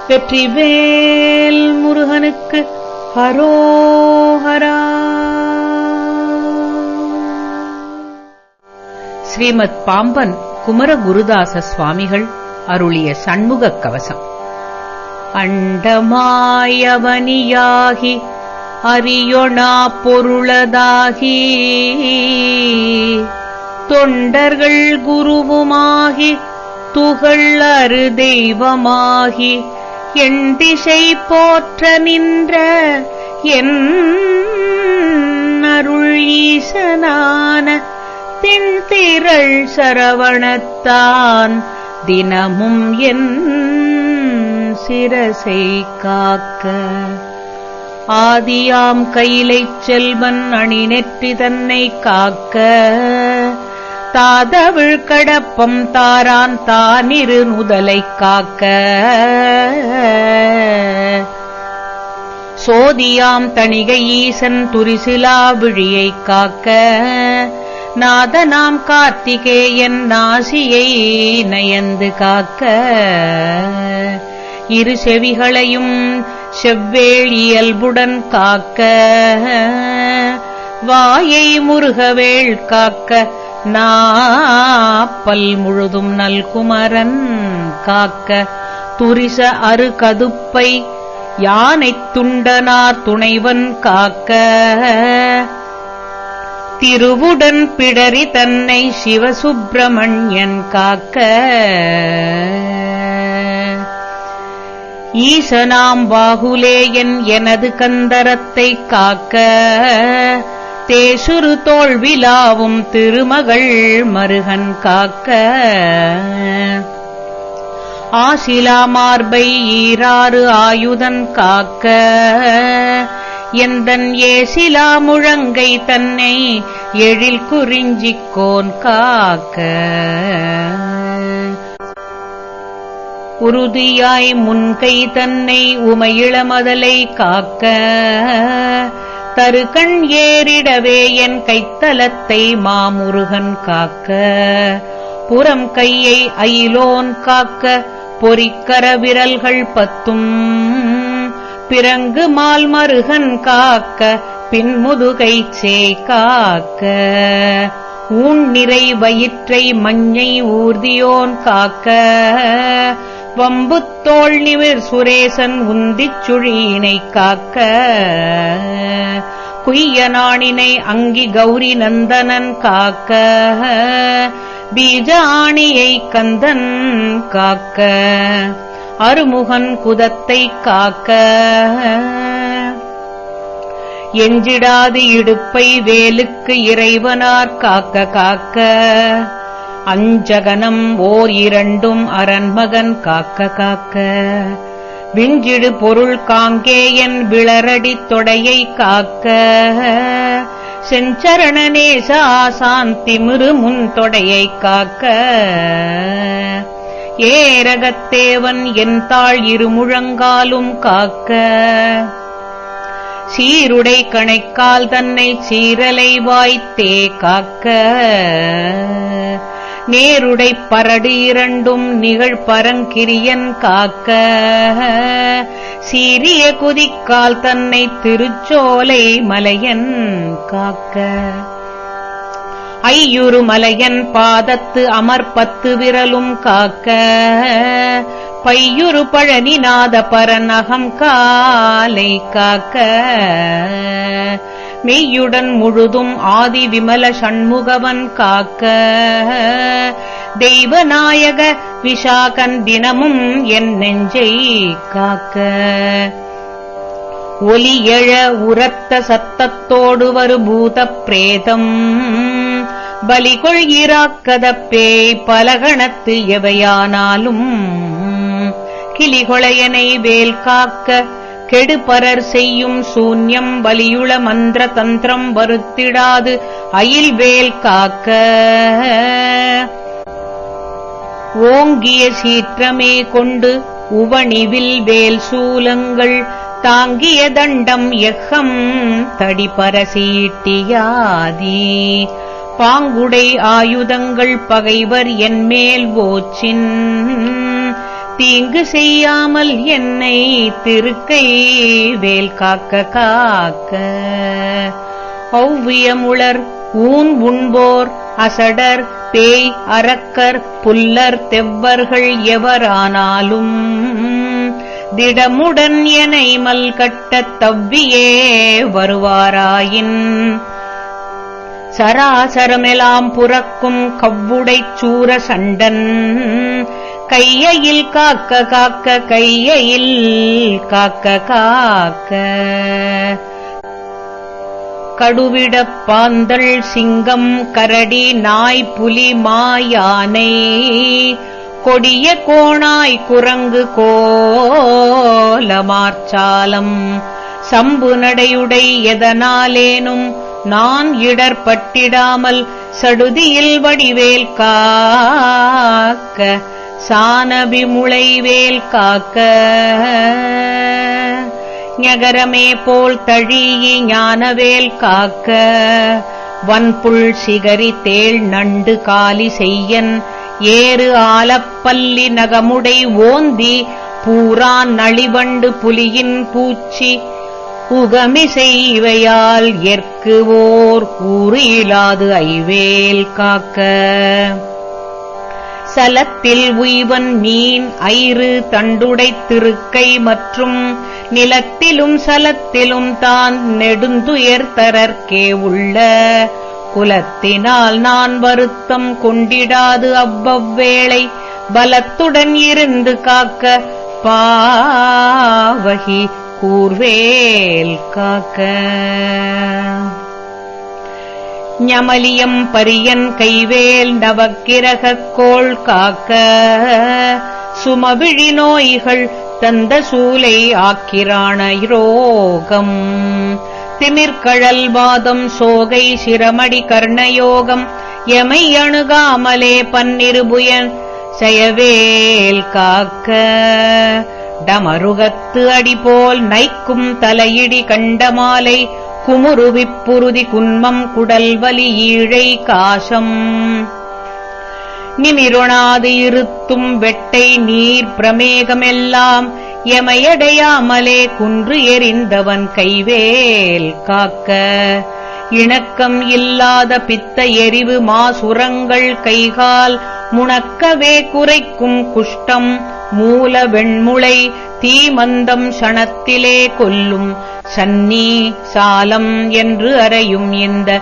வெற்றிவேல் முருகனுக்கு ஹரோஹரா. ஸ்ரீமத் பாம்பன் குமரகுருதாச சுவாமிகள் அருளிய சண்முகக் கவசம். அண்டமாயவனியாகி அறியொணா பொருளதாகி தொண்டர்கள் குருவுமாகி துகள் அரு தெய்வமாகி என் திசை போற்ற நின்ற என் அருள் ஈசனான திண்திரள் சரவணத்தான் தினமும் என் சிரசை காக்க. ஆதியாம் கையிலைச் செல்வன் அணிநெற்றி தன்னை காக்க தாதவிழ் கடப்பம் தாரான் தானிரு நுதலைக் காக்க. சோதியாம் தணிகை ஈசன் துரிசிலா விழியைக் காக்க நாதனாம் கார்த்திகேயன் நாசியை நயந்து காக்க. இரு செவிகளையும் செவ்வேள் இயல்புடன் காக்க வாயை முருகவேள் காக்க நாப்பல் முழுதும் நல்குமரன் காக்க. துரிச அரு கதுப்பை யானைத் துண்டனார் துணைவன் காக்க திருவுடன் பிடரி தன்னை சிவசுப்பிரமணியன் காக்க. ஈசனாம் பாகுலேயன் எனது கந்தரத்தைக் காக்க தேசுரு தோள்விலாவும் திருமகள் மருகன் காக்க. ஆசிலா மார்பை ஈராறு ஆயுதன் காக்க எந்தன் ஏசிலா முழங்கை தன்னை எழில் குறிஞ்சிக்கோன் காக்க. உறுதியாய் முன்கை தன்னை உமையிளமதலை காக்க தருகண் ஏறிடவே என் கைத்தலத்தை மாமுருகன் காக்க. புறம் கையை அயிலோன் காக்க பொறிக்கர விரல்கள் பத்தும் பிறங்கு மால் மருகன் காக்க பின்முதுகை சேய் காக்க. ஊன் நிறை வயிற்றை மஞ்சை ஊர்தியோன் காக்க வம்புத்தோள் நிமிர் சுரேசன் உந்திச் சுழியினைக் காக்க. குய்யநாணினை அங்கி கௌரி நந்தனன் காக்க பீஜ ஆணியை கந்தன் காக்க. அருமுகன் குதத்தைக் காக்க எஞ்சிடாது இடுப்பை வேலுக்கு இறைவனார் காக்க காக்க. அஞ்சகனம் ஓர் இரண்டும் அரண்மகன் காக்க காக்க. விஞ்சிடு பொருள் காங்கேயன் விளரடி தொடையை காக்க செஞ்சரணநேச ஆசான் திமிரு முன் தொடையை காக்க. ஏரகத்தேவன் என் தாழ் இருமுழங்காலும் காக்க. சீருடை கணைக்கால் தன்னை சீரலை வாய்த்தே காக்க. நேருடை பரடு இரண்டும் நிகழ் பரங்கிரியன் காக்க. சீரிய குதிக்கால் தன்னை திருச்சோலை மலையன் காக்க. ஐயுறு மலையன் பாதத்து அமர்பத்து விரலும் காக்க. பையுறு பழனிநாத பரநகம் காலை காக்க. மெய்யுடன் முழுதும் ஆதி விமல சண்முகவன் காக்க. தெய்வநாயக விஷாகன் தினமும் என் நெஞ்சை காக்க. ஒலி எழ உரத்த சத்தத்தோடு வரு பூத பிரேதம் பலிகொள் இராக்கத பேய் பலகணத்து எவையானாலும் கிளிகொளையனை வேல் காக்க. கெடுபரர் செய்யும் சூன்யம் வலியுள மந்திர தந்திரம் வருத்திடாது அயில் வேல் காக்க. ஓங்கிய சீற்றமே கொண்டு உவணிவில் வேல் சூலங்கள் தாங்கிய தண்டம் எக்கம் தடிபரசீட்டியாதி. பாங்குடை ஆயுதங்கள் பகைவர் என்மேல் ஓச்சின் தீங்கு செய்யாமல் என்னை திருக்கை வேல் காக்க காக்க. ஒவ்வியமுளர் ஊன் உண்போர் அசடர் பேய் அரக்கர் புல்லர் தெவ்வர்கள் எவரானாலும் திடமுடன் எனை மல்கட்டத் தவ்வியே வருவாராயின் சராசரமெலாம் புறக்கும் கவ்வுடைச் சூர சண்டன் கையில் காக்க காக்க கையில் காக்க காக்க. கடுவிடப் பாந்தள் சிங்கம் கரடி நாய் புலி மாயானை கொடிய கோணாய் குரங்கு கோலமார்ச்சாலம் சம்பு நடையுடை எதனாலேனும் நான் இடர்பட்டிடாமல் சடுதியில் வடிவேல் காக்க சானபிமுளைவேல் காக்க. ஞகரமே போல் தழியி ஞானவேல் காக்க வன்புள் சிகரி தேள் நண்டு காலி செய்யன் ஏறு ஆலப்பல்லி நகமுடை ஓந்தி பூரான் நளிவண்டு புலியின் பூச்சி உகமிசைவையால் எற்குவோர் கூறு இலாது ஐவேல் காக்க. சலத்தில் உய்வன் மீன் ஐறு தண்டுடைத் திருக்கை மற்றும் நிலத்திலும் சலத்திலும் தான் நெடுந்துயர்தரற்கே உள்ள குலத்தினால் நான் வருத்தம் கொண்டிடாது அவ்வவ்வேளை பலத்துடன் இருந்து காக்க பாவகி கூர்வேல் காக்க. ஞமலியம் பரியன் கைவேல் நவக்கிரகக் கோள் காக்க சுமவிழி நோய்கள் தந்த சூலை ஆக்கிராண ரோகம் திமிர்கழல் வாதம் சோகை சிரமடி கர்ணயோகம் எமை அணுகாமலே பன்னிருபுயன் செயவேல் காக்க. டமருகத்து அடிபோல் நைக்கும் தலையிடி கண்டமாலை குமுருவிப்புருதி குன்மம் குடல்வலி ஈழை காசம் நிமிருணாது இருத்தும் வெட்டை நீர் பிரமேகமெல்லாம் எமையடையாமலே குன்று எறிந்தவன் கைவேல் காக்க. இணக்கம் இல்லாத பித்த எரிவு மாசுரங்கள் கைகால் முணக்கவே குறைக்கும் குஷ்டம் மூல வெண்முளை தீமந்தம் சணத்திலே கொல்லும் சன்னி சாலம் என்று அறையும் இந்த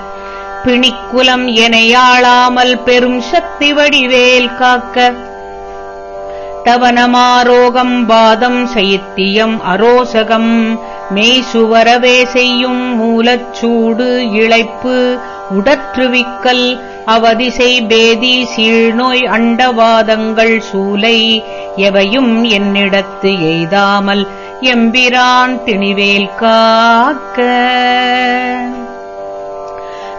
பிணிக்குலம் எனையாளாமல் பெரும் சக்தி வடிவேல் காக்க. தவனமாரோகம் வாதம் சைத்தியம் அரோசகம் மெய்சுவரவே செய்யும் மூலச்சூடு இளைப்பு உடற்றுவிக்கல் அவதிசை பேதி சீழ்நோய் அண்டவாதங்கள் சூலை எவையும் என்னிடத்து எய்தாமல் எம்பிரான் திணிவேல் காக்க.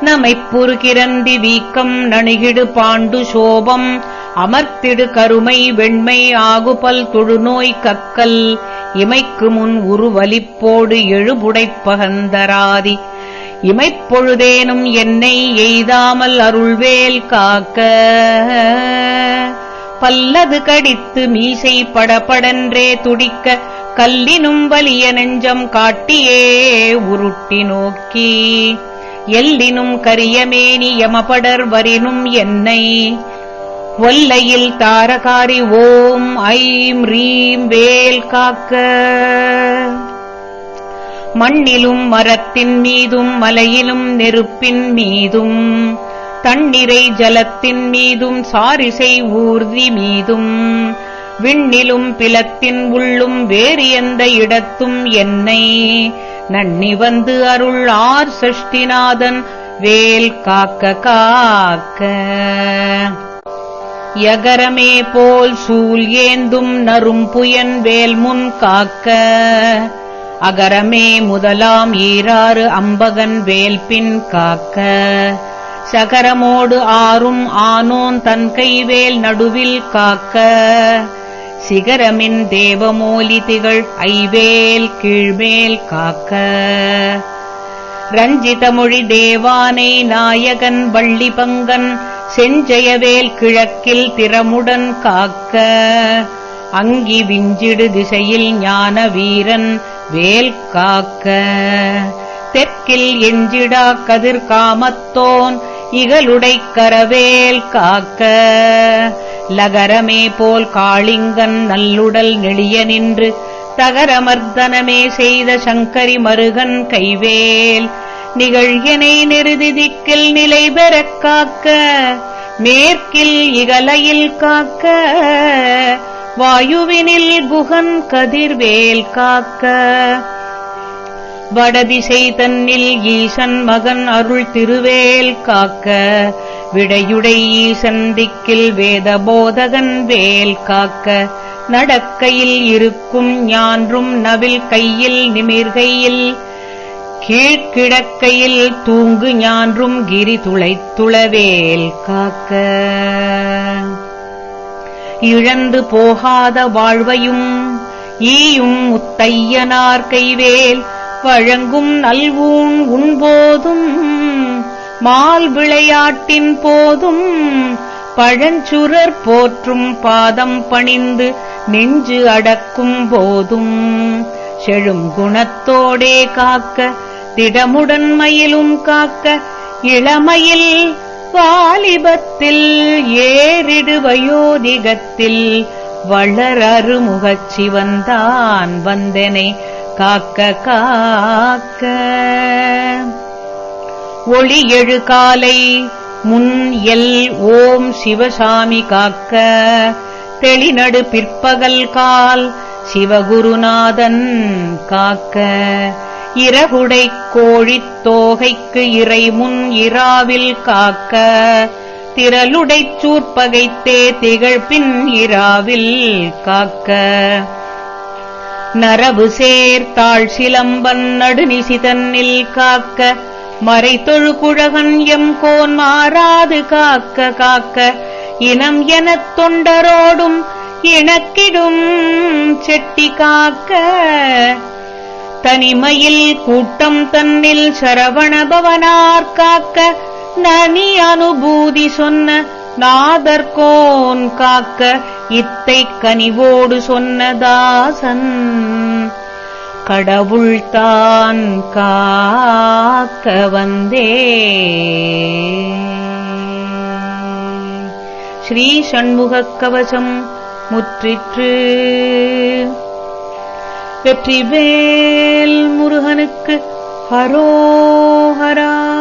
நமைப்புறுகிறந்தி வீக்கம் நணுகிடு பாண்டு சோபம் அமர்த்திடு கருமை வெண்மை ஆகுபல் தொழுநோய் கக்கல் இமைக்கு முன் உருவலிப்போடு எழுபுடைப்பகந்தராதி இமைப்பொழுதேனும் என்னை எய்தாமல் அருள்வேல் காக்க. பல்லது கடித்து மீசை படபடன்றே துடிக்க கல்லினும் வலிய நெஞ்சம் காட்டியே உருட்டி நோக்கி எல்லினும் கரியமேனி யமபடர் வரினும் என்னை ஒல்லையில் தாரகாரி ஓம் ஐம் ரீம் வேல் காக்க. மண்ணிலும் மரத்தின் மீதும் மலையிலும் நெருப்பின் மீதும் தண்ணீரை ஜலத்தின் மீதும் சாரிசை ஊர்தி மீதும் விண்ணிலும் பிலத்தின் உள்ளும் வேறு எந்த இடத்தும் என்னை நன்னி வந்து அருள் ஆர் சஷ்டிநாதன் வேல் காக்க காக்க. யகரமே போல் சூல் ஏந்தும் நரும்புயன் வேல் முன் காக்க அகரமே முதலாம் ஈராறு அம்பகன் வேல் பின் காக்க. சகரமோடு ஆறும் ஆனோன் தன் கைவேல் நடுவில் காக்க. சிகரமின் தேவமோலி திகழ் ஐவேல் கீழ்மேல் காக்க. ரஞ்சிதமொழி தேவானை நாயகன் வள்ளி பங்கன் செஞ்சயவேல் கிழக்கில் திறமுடன் காக்க. அங்கி விஞ்சிடு திசையில் ஞான வீரன் வேல் காக்க தெற்கில் எஞ்சிடா கதிர் காமத்தோன் இகலுடை கரவேல் காக்க லகரமே போல் காளிங்கன் நல்லுடல் நெளிய நின்று தகரமர்தனமே செய்த சங்கரி மருகன் கைவேல் நிகழ்யனை நெருதிதிக்கில் நிலை பெறக் காக்க மேற்கில் இகலையில் காக்க வாயுவினில் குகன் கதிர்வேல் காக்க வடதிசை தன்னில் ஈசன் மகன் அருள் திருவேல் காக்க விடையுடை ஈசன் திக்கில் வேத போதகன் வேல் காக்க நடக்கையில் இருக்கும் ஞான்றும் நவில் கையில் நிமிர்கையில் கீழ்கிடக்கையில் தூங்கு ஞான்றும் கிரி துளைத்துளவேல் காக்க இழந்து போகாத வாழ்வையும் ஈயும் முத்தையனார் கைவேல் வழங்கும் நல்வூன் உண்போதும் மால் விளையாட்டின் போதும் பழஞ்சுரர் போற்றும் பாதம் பணிந்து நெஞ்சு அடக்கும் போதும் செழும் குணத்தோடே காக்க திடமுடன் மயிலும் காக்க இளமையில் வாலிபத்தில் ஏறிடு வயோதிகத்தில் வளர் அருமுகச் சிவந்தான் வந்தனை காக்க காக்க ஒளி எழு காலை முன் எல் ஓம் சிவசாமி காக்க தெளிநடு பிற்பகல் கால் சிவகுருநாதன் காக்க இறகுடை கோழித் தோகைக்கு இறைமுன் இராவில் காக்க திரளுடைச் சூர்பகைத்தே திகழ்பின் இராவில் காக்க நரவு சேர்த்தாள் சிலம்பன் நடுநிசிதன்னில் காக்க மறைத்தொழு குழகன் எம் கோன் மாறாது காக்க காக்க இனம் எனத் தொண்டரோடும் இணக்கிடும் செட்டி காக்க தனிமையில் கூட்டம் தன்னில் சரவணபவனார் காக்க நனி அனுபூதி சொன்ன நாதர்கோன் காக்க இத்தை கனிவோடு சொன்ன தாசன் கடவுள்தான் காக்க வந்தே. ஸ்ரீ சண்முகக் கவசம் முற்றிற்று. வெற்றிவேல் முருகனுக்கு ஹரோஹரா.